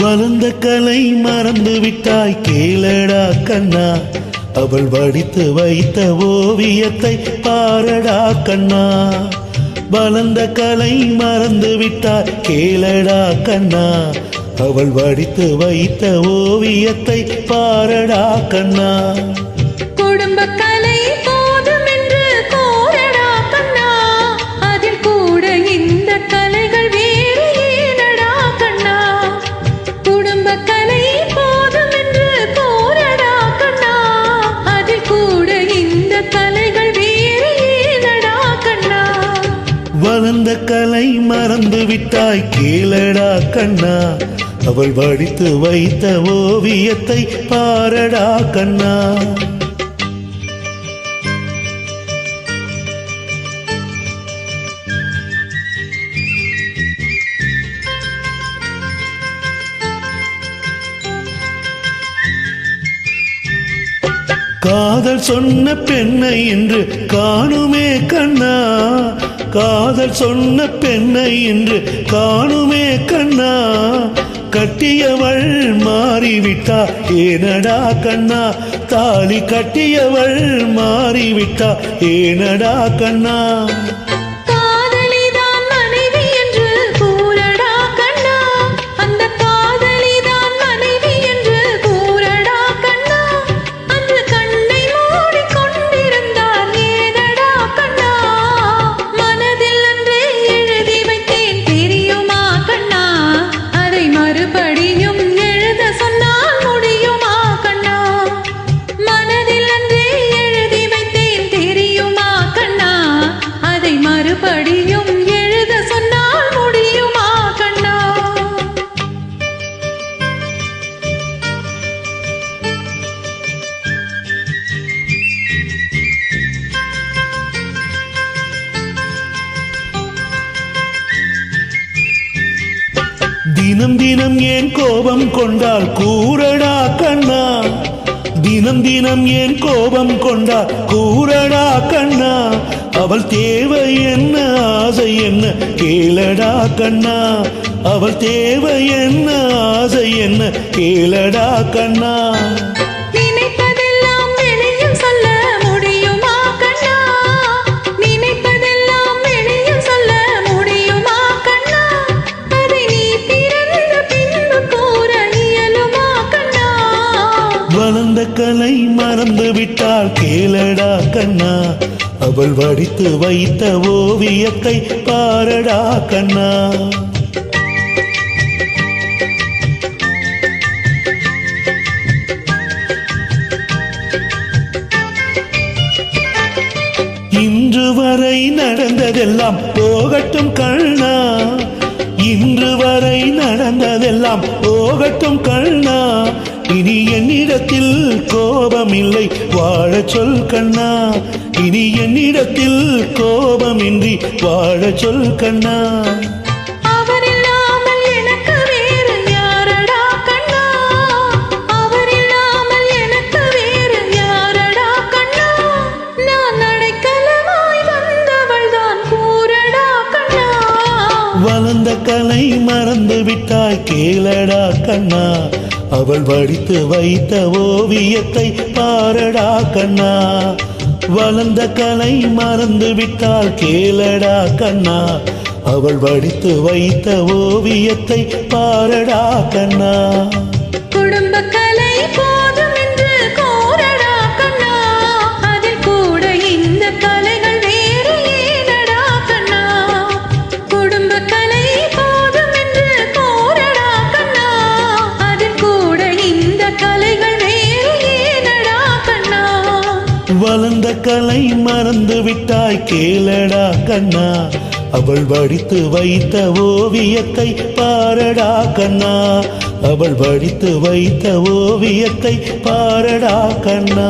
வளர்ந்த கலை மறந்து விட்டாய் கேளடா கண்ணா, அவள் வடித்து வைத்த ஓவியத்தை பாரடா கண்ணா. வளர்ந்த கலை மறந்து விட்டாய் கேளடா கண்ணா, அவள் வடித்து வைத்த ஓவியத்தை பாரடா கண்ணா. குடும்ப கலை போதும் என்று கோரடா கண்ணா, அதில் கூட இந்த கலைகள் வேறு ஏனடா கண்ணா. குடும்ப கலை போதும் என்று கோரடா கண்ணா, அதில் கூட இந்த கலைகள் வேறு ஏனடா கண்ணா. வளர்ந்த கலை மறந்து விட்டாய் கேளடா கண்ணா, அவள் வடித்து வைத்த ஓவியத்தை பாரடா கண்ணா. காதல் சொன்ன பெண்ணை என்று காணுமே கண்ணா, காதல் சொன்ன பெண்ணை என்று காணுமே கண்ணா. கட்டியவள் மாறிவிட்டா ஏனடா கண்ணா, தாலி கட்டியவள் மாறிவிட்டா ஏனடா கண்ணா. தினம் தினம் ஏன் கோபம் கொண்டால் கூறடா கண்ணா, தினம் தினம் ஏன் கோபம் கொண்டால் கூறடா கண்ணா. அவள் தேவை என்ன ஆசை என்ன கேளடா கண்ணா, அவள் தேவை என்ன ஆசை என்ன கேளடா கண்ணா. வளர்ந்த கலை மறந்து விட்டால் கேளடா கண்ணா, அவள் வடித்து வைத்த ஓவியத்தை பாரடா கண்ணா. இன்று வரை நடந்ததெல்லாம் போகட்டும் கண்ணா, இன்று வரை நடந்ததெல்லாம் போகட்டும் கண்ணா. இனி என்னிடத்தில் கோபமில்லை வாழ சொல் கண்ணா, இனி என்னிடத்தில் கோபமின்றி வாழ சொல் கண்ணா. வளர்ந்த கலை மறந்து விட்டாய் கேளடா கண்ணா, அவள் வடித்து வைத்த ஓவியத்தை பாரடா கண்ணா. வளர்ந்த கலை மறந்து விட்டால் கேளடா கண்ணா, அவள் வடித்து வைத்த ஓவியத்தை பாரடா கண்ணா. குடும்ப கலை போதும் என்று கோரடா கண்ணா, அதில் கூட இந்த கலைகள் வேறு ஏனடா கண்ணா. குடும்ப கலை போதும் என்று கோரடா கண்ணா, அதில் கூட இந்த கலைகள் வேறு ஏனடா கண்ணா. வளர்ந்த கலை மறந்து விட்டாய் கேளடா கண்ணா, அவள் வடித்து வைத்த ஓவியத்தை பாரடா கண்ணா, அவள் வடித்து வைத்த ஓவியத்தை பாரடா கண்ணா.